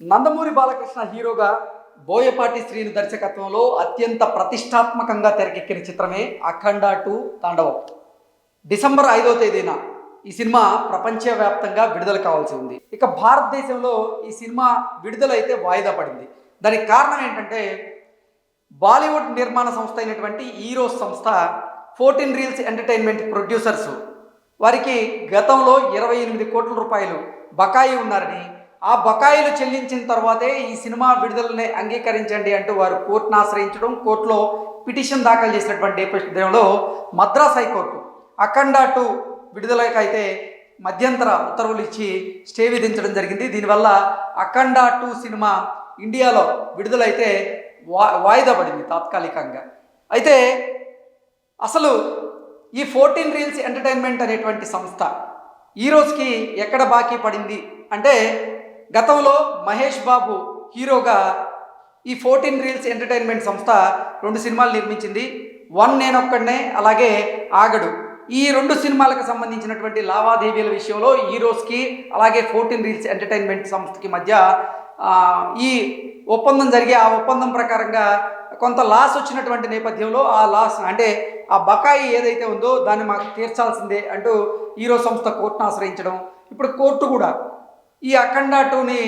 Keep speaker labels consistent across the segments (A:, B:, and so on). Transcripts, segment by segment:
A: నందమూరి బాలకృష్ణ హీరోగా బోయపాటి శ్రీను దర్శకత్వంలో అత్యంత ప్రతిష్టాత్మకంగా తెరకెక్కిన చిత్రమే అఖండ 2 తాండవం. డిసెంబర్ 5వ తేదీన ఈ సినిమా ప్రపంచవ్యాప్తంగా విడుదల కావాల్సి ఉంది. ఇక భారతదేశంలో ఈ సినిమా విడుదలైతే వాయిదా పడింది. దానికి కారణం ఏంటంటే బాలీవుడ్ నిర్మాణ సంస్థ అయినటువంటి ఈరోస్ సంస్థ 14 రీల్స్ ఎంటర్టైన్మెంట్ ప్రొడ్యూసర్స్ వారికి గతంలో 28 కోట్ల రూపాయలు బకాయి ఉన్నారని, ఆ బకాయిలు చెల్లించిన తర్వాతే ఈ సినిమా విడుదలని అంగీకరించండి అంటూ వారు కోర్టును ఆశ్రయించడం, కోర్టులో పిటిషన్ దాఖలు చేసినటువంటి నేపథ్యంలో మద్రాస్ హైకోర్టు అఖండ 2 విడుదలకైతే మధ్యంతర ఉత్తర్వులు ఇచ్చి స్టే విధించడం జరిగింది. దీనివల్ల అఖండ 2 సినిమా ఇండియాలో విడుదలైతే వాయిదా పడింది తాత్కాలికంగా. అయితే అసలు ఈ 14 రీల్స్ ఎంటర్టైన్మెంట్ అనేటువంటి సంస్థ ఈ రోజుకి ఎక్కడ బాకీ పడింది అంటే, గతంలో మహేష్ బాబు హీరోగా ఈ 14 రీల్స్ ఎంటర్టైన్మెంట్ సంస్థ 2 సినిమాలు నిర్మించింది. వన్ నేనొక్కడనే, అలాగే ఆగడు. ఈ 2 సినిమాలకు సంబంధించినటువంటి లావాదేవీల విషయంలో ఈ రోజుకి అలాగే 14 రీల్స్ ఎంటర్టైన్మెంట్ సంస్థకి మధ్య ఈ ఒప్పందం జరిగి, ఆ ఒప్పందం ప్రకారంగా కొంత లాస్ వచ్చినటువంటి నేపథ్యంలో ఆ లాస్ అంటే ఆ బకాయి ఏదైతే ఉందో దాన్ని మాకు తీర్చాల్సిందే అంటూ హీరో సంస్థ కోర్టును ఆశ్రయించడం, ఇప్పుడు కోర్టు కూడా ఈ అఖండ 2ని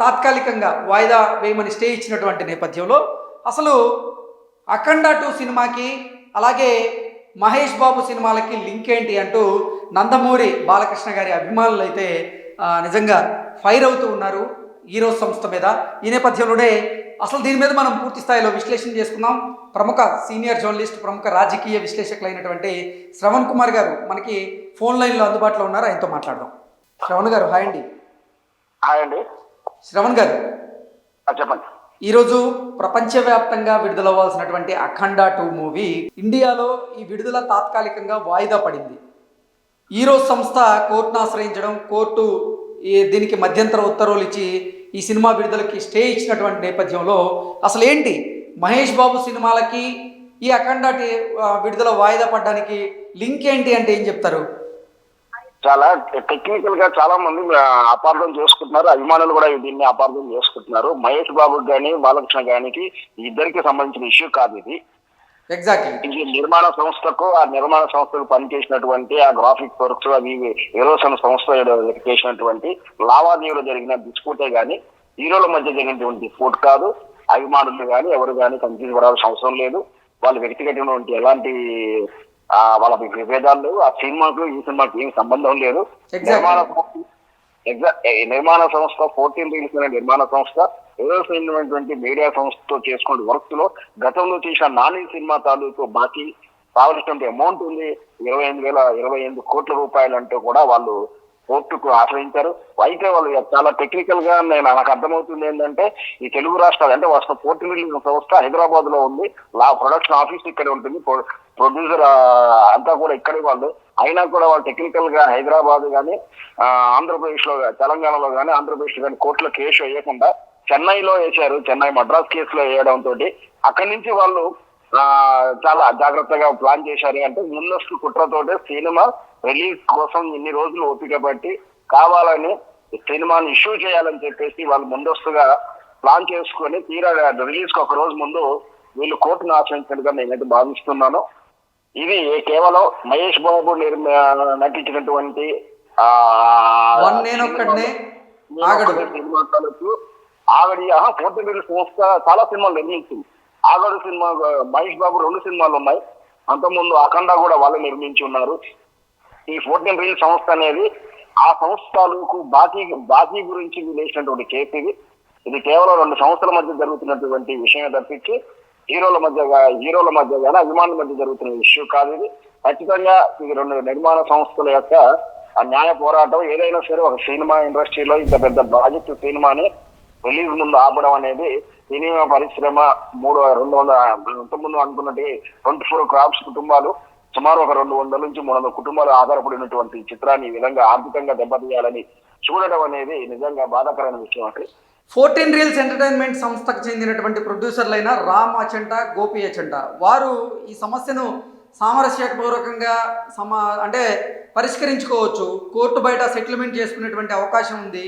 A: తాత్కాలికంగా వాయిదా వేయమని స్టే ఇచ్చినటువంటి నేపథ్యంలో అసలు అఖండ 2 సినిమాకి అలాగే మహేష్ బాబు సినిమాలకి లింక్ ఏంటి అంటూ నందమూరి బాలకృష్ణ గారి అభిమానులు అయితే నిజంగా ఫైర్ అవుతూ ఉన్నారు హీరో సంస్థ మీద. ఈ నేపథ్యంలోనే అసలు దీని మీద మనం పూర్తి స్థాయిలో విశ్లేషణ చేసుకుందాం. ప్రముఖ సీనియర్ జర్నలిస్ట్, ప్రముఖ రాజకీయ విశ్లేషకులైనటువంటి శ్రవణ్ కుమార్ గారు మనకి ఫోన్ లైన్లో అందుబాటులో ఉన్నారు. ఆయనతో మాట్లాడదాం. శ్రవణ్ గారు, హాయ్ అండి.
B: హాయ్ అండి.
A: శ్రవణ్ గారు, చెప్పండి. ఈరోజు ప్రపంచవ్యాప్తంగా విడుదలవ్వాల్సినటువంటి అఖండ 2 మూవీ ఇండియాలో ఈ విడుదల తాత్కాలికంగా వాయిదా పడింది. ఈరోజు సంస్థ కోర్టును ఆశ్రయించడం, కోర్టు దీనికి మధ్యంతర ఉత్తర్వులు ఇచ్చి ఈ సినిమా విడుదలకి స్టే ఇచ్చినటువంటి నేపథ్యంలో అసలు ఏంటి మహేష్ బాబు సినిమాలకి ఈ అఖండ విడుదల వాయిదా పడడానికి లింక్ ఏంటి అంటే ఏం చెప్తారు?
B: చాలా టెక్నికల్ గా చాలా మంది అపార్థం చేసుకుంటున్నారు, అభిమానులు కూడా దీన్ని అపార్థం చేసుకుంటున్నారు. మహేష్ బాబుకి కానీ బాలకృష్ణ గానికి ఇద్దరికి సంబంధించిన ఇష్యూ కాదు ఇది.
A: ఎగ్జాక్ట్లీ
B: నిర్మాణ సంస్థకు, ఆ నిర్మాణ సంస్థకు పనిచేసినటువంటి ఆ గ్రాఫిక్ వర్క్స్ అవి ఏరోసన్ సంస్థ చేసినటువంటి లావాదేవీలు జరిగిన డిస్ప్యూటే గానీ హీరోల మధ్య జరిగినటువంటి ఫోట్ కాదు. అభిమానులు కానీ ఎవరు కానీ కన్ఫ్యూజ్ పడాల్సిన అవసరం లేదు. వాళ్ళ వ్యక్తిగతమైనటువంటి ఎలాంటి వాళ్ళ విభేదాలు ఆ సినిమాకు ఈ సినిమాకి ఏం సంబంధం లేదు. నిర్మాణ సంస్థ 14 రీల్స్ అనే నిర్మాణ సంస్థ ఏదైనటువంటి మీడియా సంస్థతో చేసుకునే వర్క్స్ లో గతంలో చేసిన నాని సినిమా తాలూకు బాకీ కావలసినటువంటి అమౌంట్ ఉంది, 28 కోట్ల రూపాయలు అంటూ కూడా వాళ్ళు కోర్టుకు ఆశ్రయించారు. అయితే వాళ్ళు చాలా టెక్నికల్ గా నాకు అర్థమవుతుంది ఏంటంటే, ఈ తెలుగు రాష్ట్రాలు అంటే వాళ్ళ 14 రీల్స్ సంస్థ హైదరాబాద్ లో ఉంది, ప్రొడక్షన్ ఆఫీస్ ఇక్కడే ఉంటుంది, ప్రొడ్యూసర్ అంతా కూడా ఇక్కడే వాళ్ళు. అయినా కూడా వాళ్ళు టెక్నికల్ గా హైదరాబాద్ కానీ ఆంధ్రప్రదేశ్ లో, తెలంగాణలో కానీ ఆంధ్రప్రదేశ్ కానీ కోర్టులో కేసు వేయకుండా చెన్నైలో వేశారు. చెన్నై మద్రాస్ కేసులో వేయడం తోటి అక్కడి నుంచి వాళ్ళు చాలా జాగ్రత్తగా ప్లాన్ చేశారు. అంటే ముందస్తు కుట్రతోటే సినిమా రిలీజ్ కోసం ఇన్ని రోజులు ఓపిక పట్టి కావాలని సినిమాని ఇష్యూ చేయాలని చెప్పేసి వాళ్ళు ముందస్తుగా ప్లాన్ చేసుకొని తీరా రిలీజ్ కు ఒక రోజు ముందు వీళ్ళు కోర్టును ఆశ్రయించినట్టుగా నేనైతే భావిస్తున్నాను. ఇది కేవలం మహేష్ బాబు నటించినటువంటి ఆగడి 14 రీల్స్ సంస్థ చాలా సినిమాలు నిర్మించింది. ఆగడు సినిమా మహేష్ బాబు 2 సినిమాలు ఉన్నాయి. అంతకుముందు అఖండ కూడా వాళ్ళు నిర్మించి ఉన్నారు. ఈ 14 రీల్స్ సంస్థ అనేది ఆ సంస్థలకు బాకీ గురించి వేసినటువంటి కేసు ఇది. ఇది కేవలం 2 సంస్థల మధ్య జరుగుతున్నటువంటి విషయం తప్పించి హీరోల మధ్య కానీ అభిమానుల మధ్య జరుగుతున్న ఇష్యూ కాదు ఇది. ఖచ్చితంగా ఇది 2 నిర్మాణ సంస్థల యొక్క ఆ న్యాయ పోరాటం. ఏదైనా సరే ఒక సినిమా ఇండస్ట్రీలో ఇంత పెద్ద ప్రాజెక్ట్ సినిమాని రిలీజ్ ముందు ఆపడం అనేది సినిమా పరిశ్రమ 200 ఇంతకుముందు అనుకున్నట్టు 24 క్రాప్స్ కుటుంబాలు, సుమారు ఒక 200 నుంచి 300 కుటుంబాలు ఆధారపడినటువంటి చిత్రాన్ని ఈ విధంగా ఆర్థికంగా దెబ్బతీయాలని చూడడం అనేది నిజంగా బాధాకరమైన విషయం. అంటే
A: 14 రీల్స్ ఎంటర్టైన్మెంట్ సంస్థకు చెందినటువంటి ప్రొడ్యూసర్లైన రామ్ అచంట, గోపి అచంట వారు ఈ సమస్యను సామరస్యపూర్వకంగా అంటే పరిష్కరించుకోవచ్చు, కోర్టు బయట సెటిల్మెంట్ చేసుకునేటువంటి అవకాశం ఉంది.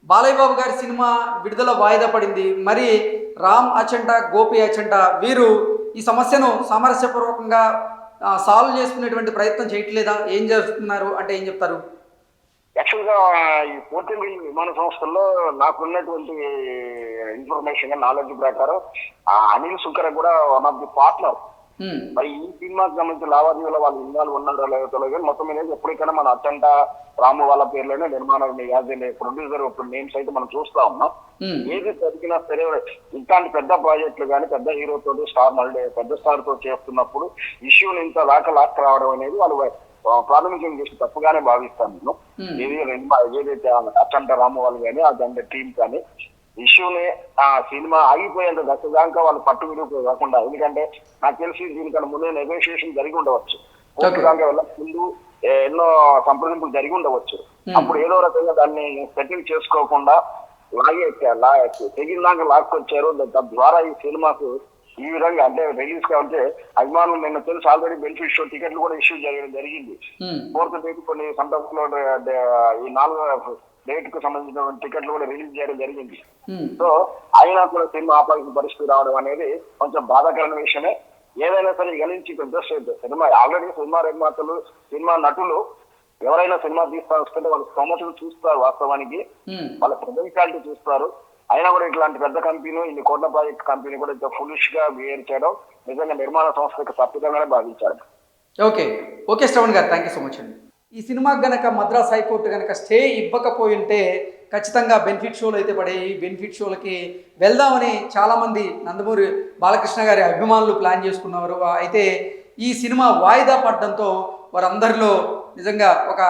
A: బాలయ్య బాబు గారి సినిమా విడుదల వాయిదా పడింది. మరి రామ్ అచంట, గోపి అచంట వీరు ఈ సమస్యను సామరస్యపూర్వకంగా సాల్వ్ చేసుకునేటువంటి ప్రయత్నం చేయట్లేదా? ఏం చేస్తున్నారు అంటే ఏం చెప్తారు?
B: యాక్చువల్గా ఈ పోర్టింగ్ విమాన సంస్థల్లో నాకున్నటువంటి ఇన్ఫర్మేషన్ నాలెడ్జ్ ప్రకారం ఆ అనిల్ సుకర కూడా వన్ ఆఫ్ ది పార్ట్నర్. మరి ఈ సినిమాకి సంబంధించిన లావాదేవీలో వాళ్ళు ఇన్వాల్వ్ ఉన్నారో లేదో తెలియదు. మొత్తం మీద ఎప్పటికైనా మన అచ్చంట రాము వాళ్ళ పేర్లోనే నిర్మాణం యాజ్ ఏ ప్రొడ్యూసర్ ఇప్పుడు నేమ్స్ అయితే మనం చూస్తా ఉన్నాం. ఏది జరిగినా సరే ఇట్లాంటి పెద్ద ప్రాజెక్టులు కానీ పెద్ద హీరోతో స్టార్ మళ్ళీ పెద్ద స్టార్ తో చేస్తున్నప్పుడు ఇష్యూని ఇంత లాక్ రావడం అనేది వాళ్ళు ప్రాథమికంగా చేసి తప్పుగానే భావిస్తాను నేను. ఏదైతే అచ్చంట రాము వాళ్ళు కానీ అదంటే టీం కానీ ఇష్యూని ఆ సినిమా ఆగిపోయేంత దశ దాకా వాళ్ళు పట్టు విడుపు కాకుండా, ఎందుకంటే నాకు తెలిసి దీనికన్నా ముందే నెగోషియేషన్ జరిగి ఉండవచ్చు, కోర్టు దాకా వెళ్ళక ముందు ఎన్నో సంప్రదింపులు జరిగి ఉండవచ్చు. అప్పుడు ఏదో రకంగా దాన్ని సెటిల్ చేసుకోకుండా తెగిన దాకా లాక్కొచ్చారు. తద్వారా ఈ సినిమాకు ఈ విధంగా అంటే రిలీజ్ కావాలంటే అభిమానులు నిన్న తెలుసు ఆల్రెడీ బెనిఫిట్ షో టికెట్లు కూడా ఇష్యూ చేయడం జరిగింది. 4th డేట్ కొన్ని సందర్భంలో ఈ 4వ డేట్ కు సంబంధించిన టికెట్లు కూడా రిలీజ్ చేయడం జరిగింది. సో అయినా కూడా సినిమా ఆపాల్సిన పరిస్థితి రావడం అనేది కొంచెం బాధాకరమైన విషయమే. ఏదైనా సరే గణించి సినిమా ఆల్రెడీ సినిమా నిర్మాతలు సినిమా నటులు ఎవరైనా సినిమా తీస్తా వస్తుంటే వాళ్ళ స్తోమతలు చూస్తారు, వాస్తవానికి వాళ్ళ పొటెన్షియాలిటీ చూస్తారు. అయినా కూడా ఇట్లాంటి పెద్ద కంపెనీ ఇన్ని కోట్ల ప్రాజెక్ట్ కంపెనీ కూడా ఇంత ఫులిష్ గా బిహేవ్ చేయడం నిజంగా నిర్మాణ సంస్థకు తప్పిదంగానే భావించారు.
A: ఓకే శ్రవణ్ గారు, థ్యాంక్ యూ సో మచ్ అండి. ఈ సినిమాకి గనక మద్రాస్ హైకోర్టు కనుక స్టే ఇవ్వకపోయి ఉంటే ఖచ్చితంగా బెనిఫిట్ షోలు అయితే పడేవి. బెనిఫిట్ షోలకి వెళ్దామని చాలామంది నందమూరి బాలకృష్ణ గారి అభిమానులు ప్లాన్ చేసుకున్నారు. అయితే ఈ సినిమా వాయిదా పడడంతో వారందరిలో నిజంగా ఒక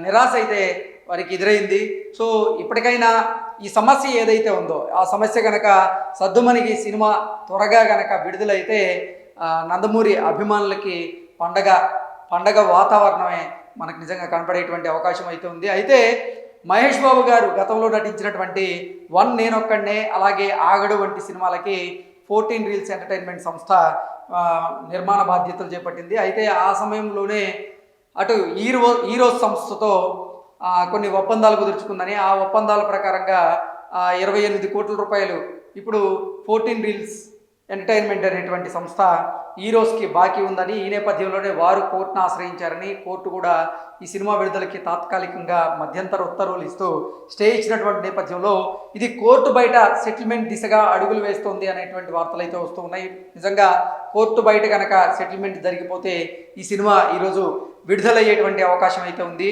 A: నిరాశ అయితే వారికి ఎదురైంది. సో ఇప్పటికైనా ఈ సమస్య ఏదైతే ఉందో ఆ సమస్య కనుక సద్దుమణికి సినిమా త్వరగా కనుక విడుదలైతే నందమూరి అభిమానులకి పండగ వాతావరణమే మనకు నిజంగా కనపడేటువంటి అవకాశం అయితే ఉంది. అయితే మహేష్ బాబు గారు గతంలో నటించినటువంటి 1 నేనొక్కడినే, అలాగే ఆగడు వంటి సినిమాలకి 14 రీల్స్ ఎంటర్టైన్మెంట్ సంస్థ నిర్మాణ బాధ్యతలు చేపట్టింది. అయితే ఆ సమయంలోనే అటు ఈరోస్ సంస్థతో కొన్ని ఒప్పందాలు కుదుర్చుకుందని, ఆ ఒప్పందాల ప్రకారంగా 28 కోట్ల రూపాయలు ఇప్పుడు 14 రీల్స్ ఎంటర్టైన్మెంట్ అనేటువంటి సంస్థ ఈరోస్కి బాకీ ఉందని, ఈ నేపథ్యంలోనే వారు కోర్టును ఆశ్రయించారని, కోర్టు కూడా ఈ సినిమా విడుదలకి తాత్కాలికంగా మధ్యంతర ఉత్తర్వులు ఇస్తూ స్టే ఇచ్చినటువంటి నేపథ్యంలో ఇది కోర్టు బయట సెటిల్మెంట్ దిశగా అడుగులు వేస్తోంది అనేటువంటి వార్తలు అయితే వస్తూ ఉన్నాయి. నిజంగా కోర్టు బయట కనుక సెటిల్మెంట్ జరిగిపోతే ఈ సినిమా ఈరోజు విడుదలయ్యేటువంటి అవకాశం అయితే ఉంది.